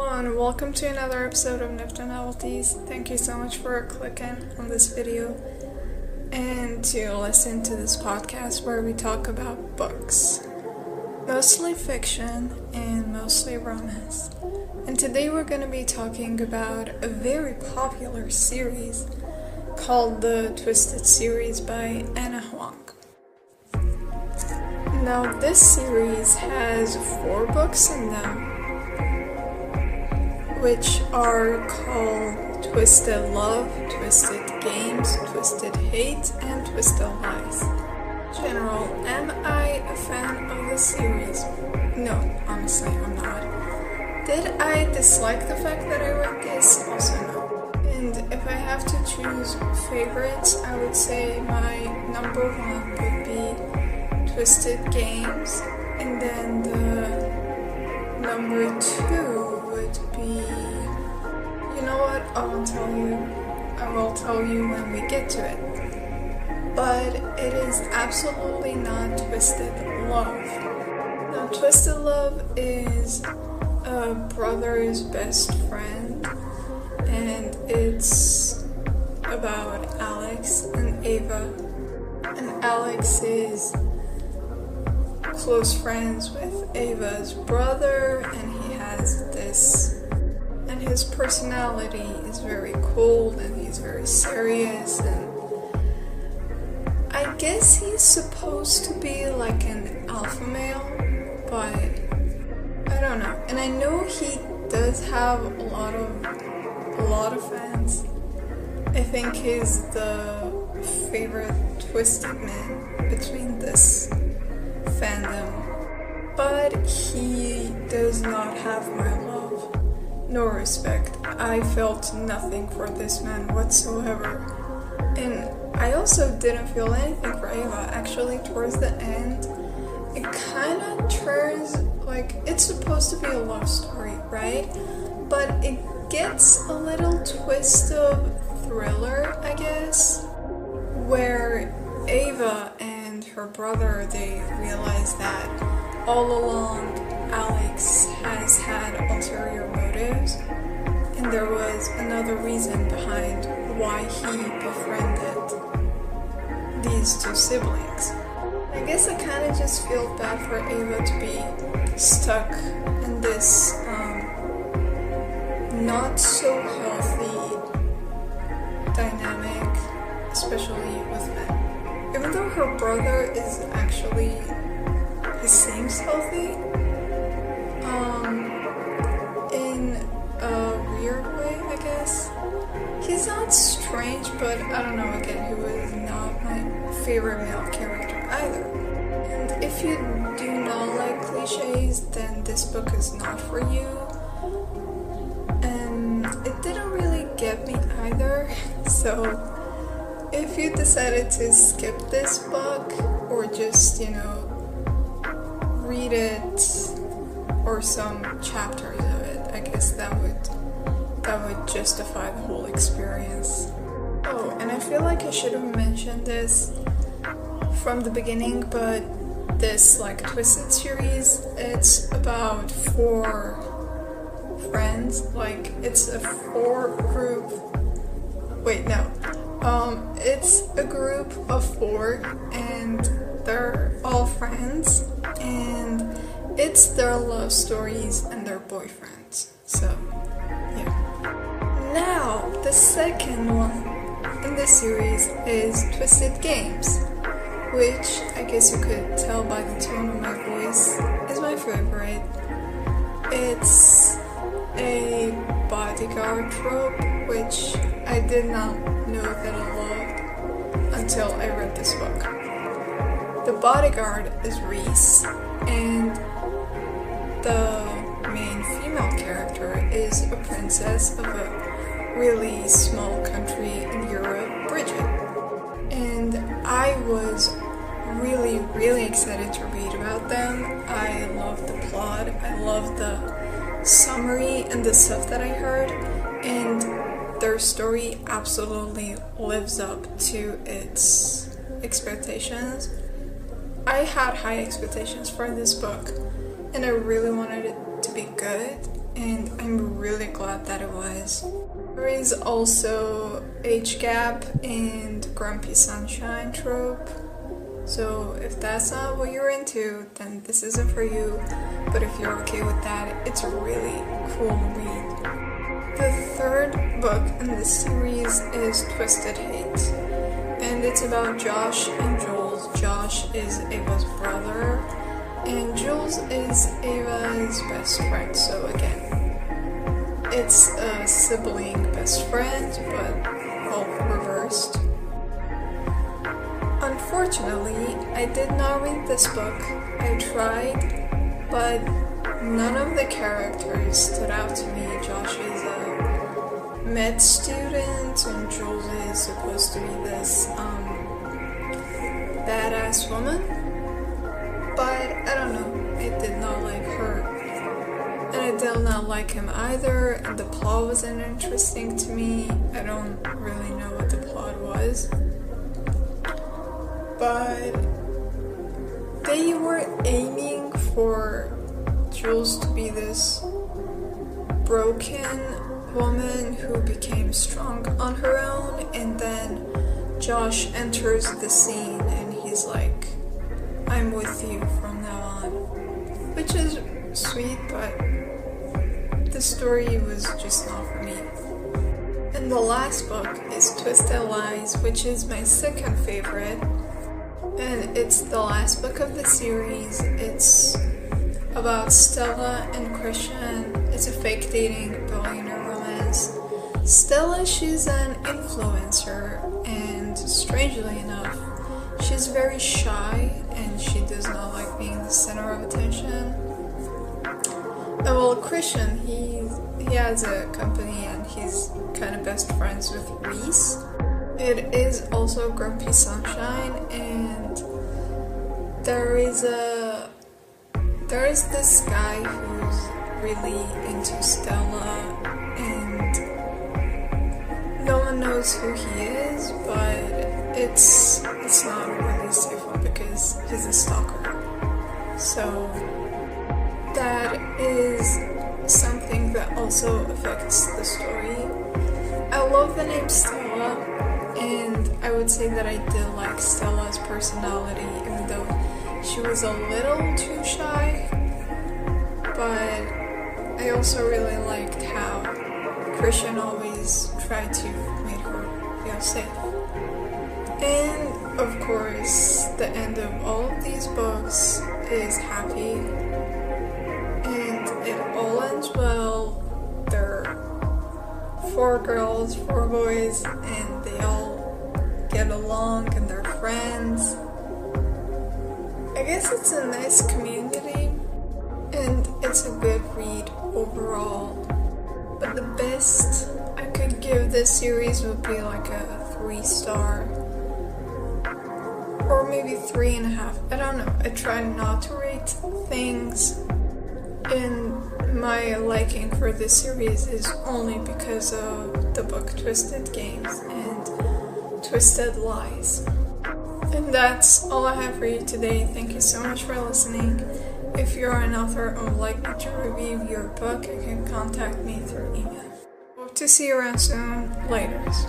Hello and welcome to another episode of Neptune Novelties. Thank you so much for clicking on this video and to listen to this podcast where we talk about books. Mostly fiction and mostly romance. And today we're going to be talking about a very popular series called the Twisted series by Ana Huang. Now this series has 4 books in them, which are called Twisted Love, Twisted Games, Twisted Hate, and Twisted Lies. In general, am I a fan of the series? No, honestly, I'm not. Did I dislike the fact that I read this? Also no. And if I have to choose favorites, I would say my number 1 would be Twisted Games, and then the number 2 would be, you know what, I will tell you when we get to it. But it is absolutely not Twisted Love. Now, Twisted Love is a brother's best friend, and it's about Alex and Ava. And Alex is close friends with Ava's brother, and he has this, and his personality is very cold and he's very serious, and I guess he's supposed to be like an alpha male, but I don't know. And I know he does have a lot of fans. I think he's the favorite twisted man between this fandom, but he does not have my love nor respect. I felt nothing for this man whatsoever, and I also didn't feel anything for Ava. Actually, towards the end, it kind of turns like it's supposed to be a love story, right? But it gets a little twist of thriller, I guess, where Ava and her brother, they realize that all along Alex has had ulterior motives, and there was another reason behind why he befriended these 2 siblings. I guess I kind of just feel bad for Ava to be stuck in this not so healthy dynamic, especially with men. Even though her brother is actually, he seems healthy, in a weird way, I guess. He's not strange, but I don't know, again, he was not my favorite male character either. And if you do not like cliches, then this book is not for you. And it didn't really get me either, so if you decided to skip this book, or just, read it, or some chapters of it, I guess that would justify the whole experience. Oh, and I feel like I should have mentioned this from the beginning, but this Twisted series, it's about 4 friends, it's a 4 group, it's a group of 4, and they're all friends, and it's their love stories and their boyfriends. So, yeah. Now, the second one in this series is Twisted Games, which I guess you could tell by the tone of my voice is my favorite. It's a bodyguard trope, which I did not know that I loved until I read this book. The bodyguard is Reese, and the main female character is a princess of a really small country in Europe, Bridget. And I was really, really excited to read about them. I loved the plot, I loved the summary and the stuff that I heard, and their story absolutely lives up to its expectations. I had high expectations for this book, and I really wanted it to be good, and I'm really glad that it was. There is also age gap and grumpy sunshine trope. So if that's not what you're into, then this isn't for you. But if you're okay with that, it's a really cool read. The third book in this series is Twisted Hate. And it's about Josh and Jules. Josh is Ava's brother, and Jules is Ava's best friend. So again, it's a sibling best friend, but all reversed. Unfortunately, I did not read this book. I tried, but none of the characters stood out to me. Josh is a med student, and Jules is supposed to be this badass woman. But I don't know, I did not like her. And I did not like him either, and the plot wasn't interesting to me. I don't really know what the plot was. But they were aiming for Jules to be this broken woman who became strong on her own, and then Josh enters the scene and he's like, I'm with you from now on. Which is sweet, but the story was just not for me. And the last book is Twisted Lies, which is my second favorite. And it's the last book of the series. It's about Stella and Christian. It's a fake dating billionaire romance. Stella, she's an influencer, and strangely enough, she's very shy and she does not like being the center of attention. And well, Christian, he has a company and he's kind of best friends with Reese. It is also Grumpy Sunshine, and there is this guy who's really into Stella, and no one knows who he is, but it's not a really safe one because he's a stalker. So that is something that also affects the story. I love the name Stella, and I would say that I did like Stella's personality, even though she was a little too shy. But I also really liked how Christian always tried to make her feel safe. And of course, the end of all of these books is happy, and it all ends well. They're 4 girls, 4 boys, and they all get along and they're friends. I guess it's a nice community, and it's a good read overall. But the best I could give this series would be like a 3-star. Or maybe 3.5. I don't know. I try not to rate things. And my liking for this series is only because of the book Twisted Games and Twisted Lies. And that's all I have for you today. Thank you so much for listening. If you're an author and would like me to review your book, you can contact me through email. Hope to see you around soon. Laters.